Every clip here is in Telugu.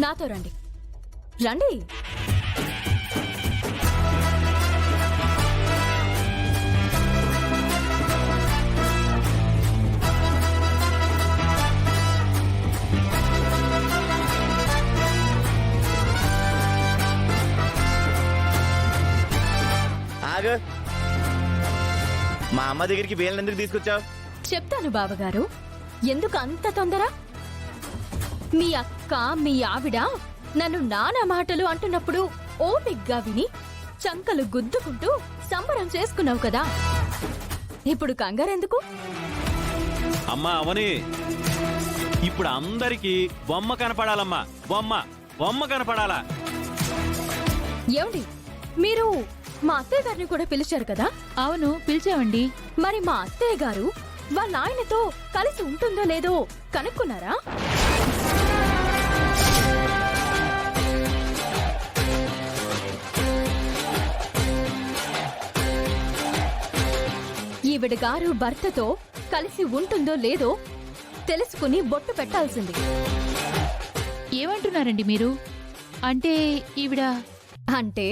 నాతో రండి రండి. ఆగు. మా అమ్మ దగ్గరికి వీళ్ళని ఎందుకు తీసుకొచ్చావు? చెప్తాను బావగారు, ఎందుకు అంత తొందర? మీ అక్క మీ ఆవిడ నన్ను నానా మాటలు అంటున్నప్పుడు ఓపిగ్గా విని చంకలు గుద్దుకుంటూ సంబరం చేసుకున్నావు కదా, ఇప్పుడు కంగారెందుకు? అమ్మా అవని, ఇప్పుడు అందరికీ బొమ్మ కనపడాలమ్మా. బొమ్మ కనపడాలా? ఏమండి, మీరు మా అత్తయ్య గారిని కూడా పిలిచారు కదా? అవును, పిలిచామండి. మరి మా అత్తయ్య గారు వాళ్ళ ఆయనతో కలిసి ఉంటుందో లేదో కనుక్కున్నారా? ఈవిడ గారు భర్తతో కలిసి ఉంటుందో లేదో తెలుసుకుని బొట్టు పెట్టాల్సింది. ఏమంటున్నారండి మీరు? అంటే ఈవిడ అంటే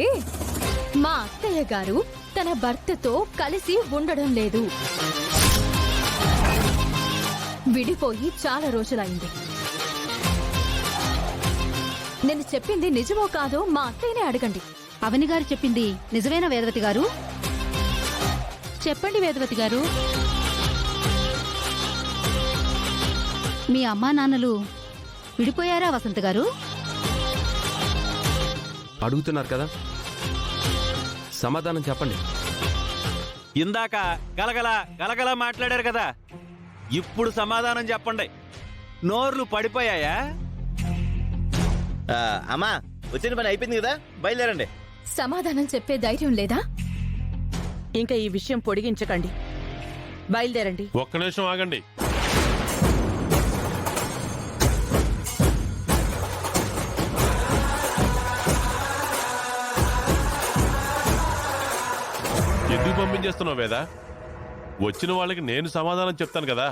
మా అత్తయ్య గారు తన భర్తతో కలిసి ఉండడం లేదు, విడిపోయి చాలా రోజులైంది. నేను చెప్పింది నిజమో కాదో మా అత్తయ్యనే అడగండి. అవని గారు చెప్పింది నిజమేనా వేదవతి గారు? చెప్పండి వేదవతి గారు. మీ అమ్మా నాన్నలు విడిపోయారా వసంత గారు? అడుగుతున్నారు కదా, సమాధానం చెప్పండి. ఇందాక గలగల మాట్లాడారు కదా, ఇప్పుడు సమాధానం చెప్పండి. నోర్లు పడిపోయాయా? అమ్మా, వచ్చిన పని అయిపోయింది కదా, బయలుదేరండి. సమాధానం చెప్పే ధైర్యం లేదా? ఇంకా ఈ విషయం పొడిగించకండి, బయలుదేరండి. ఒక్క నిమిషం ఆగండి. ఎందుకు పంపించేస్తున్నావు వేదా? వచ్చిన వాళ్ళకి నేను సమాధానం చెప్తాను కదా.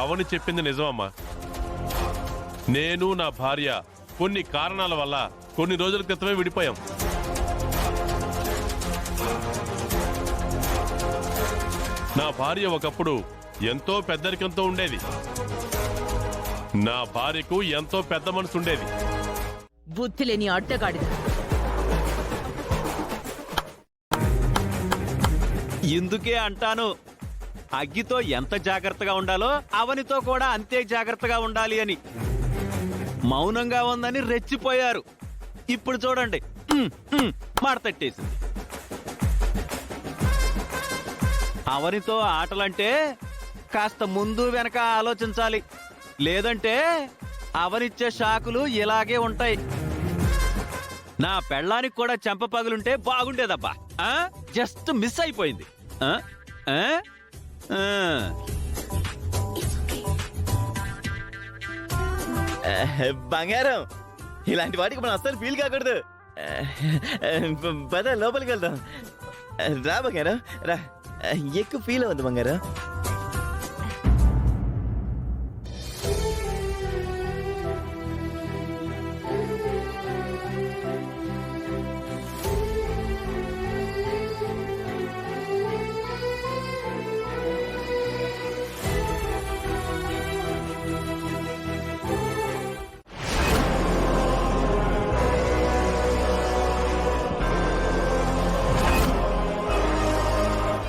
అవని చెప్పింది నిజమమ్మా. నేను నా భార్య కొన్ని కారణాల వల్ల కొన్ని రోజుల క్రితమే విడిపోయాం. నా భార్య ఒకప్పుడు ఎంతో పెద్దరికంతో ఉండేది. నా భార్యకు ఎంతో పెద్ద మనసు ఉండేది. బుద్ధి లేని అడ్డగాడిద. ఇందుకే అంటాను, అగ్గితో ఎంత జాగ్రత్తగా ఉండాలో అవనితో కూడా అంతే జాగ్రత్తగా ఉండాలి అని. మౌనంగా ఉందని రెచ్చిపోయారు, ఇప్పుడు చూడండి మాడతట్టేసింది. అవనితో ఆటలంటే కాస్త ముందు వెనక ఆలోచించాలి, లేదంటే అవనిచ్చే షాకులు ఇలాగే ఉంటాయి. నా పెళ్ళానికి కూడా చెంప పగులుంటే బాగుండేదబ్బా, జస్ట్ మిస్ అయిపోయింది. బంగారం, ఇలాంటి వాటికి మనం అస్సలు ఫీల్ కాకూడదు. పద లోపలికి వెళ్దాం. రా బంగారం రా, ఎక్కువ ఫీల్ అవ్వద్దు బంగారం.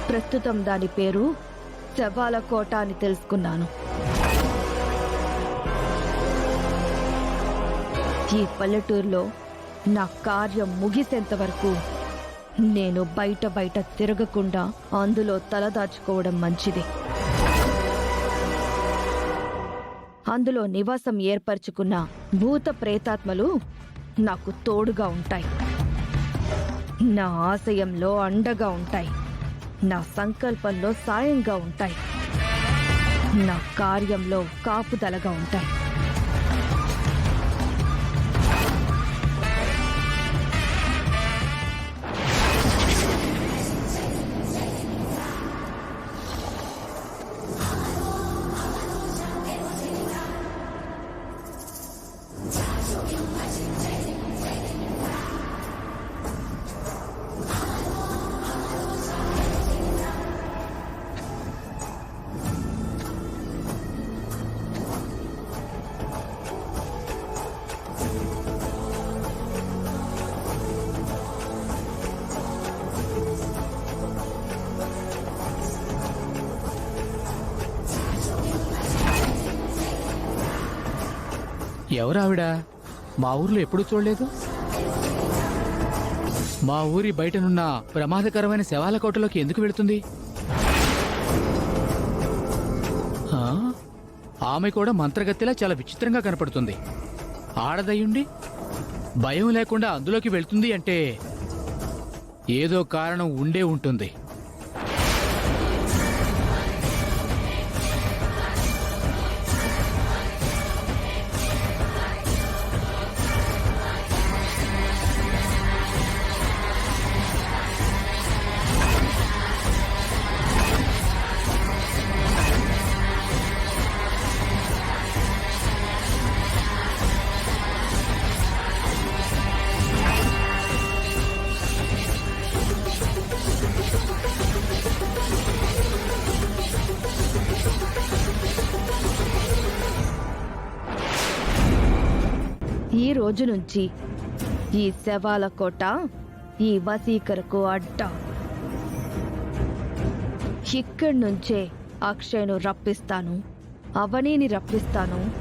ప్రస్తుతం దాని పేరు శవాల కోట అని తెలుసుకున్నాను. ఈ పల్లెటూరులో నా కార్యం ముగిసేంత వరకు నేను బయట తిరగకుండా అందులో తలదాచుకోవడం మంచిది. అందులో నివాసం ఏర్పరచుకున్న భూత ప్రేతాత్మలు నాకు తోడుగా ఉంటాయి, నా ఆశయంలో అండగా ఉంటాయి, నా సంకల్పంలో సాయంగా ఉంటాయి, నా కార్యంలో కాపుదలగా ఉంటాయి. ఎవరావిడ? మా ఊర్లో ఎప్పుడూ చూడలేదు. మా ఊరి బయటనున్న ప్రమాదకరమైన శవాల కోటలోకి ఎందుకు వెళుతుంది? ఆ? ఆమె కూడా మంత్రగతిలా చాలా విచిత్రంగా కనపడుతుంది. ఆడదయ్యుండి భయం లేకుండా అందులోకి వెళ్తుంది అంటే ఏదో కారణం ఉండే ఉంటుంది. ఈ రోజు నుంచి ఈ శవాల కోట ఈ వసీకరకు అడ్డా. ఇక్కడి నుంచే అక్షయ్ను రప్పిస్తాను, అవనీని రప్పిస్తాను.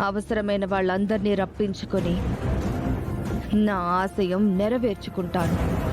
అవసరమైన వాళ్ళందర్నీ రప్పించుకొని నా ఆశయం నెరవేర్చుకుంటాను.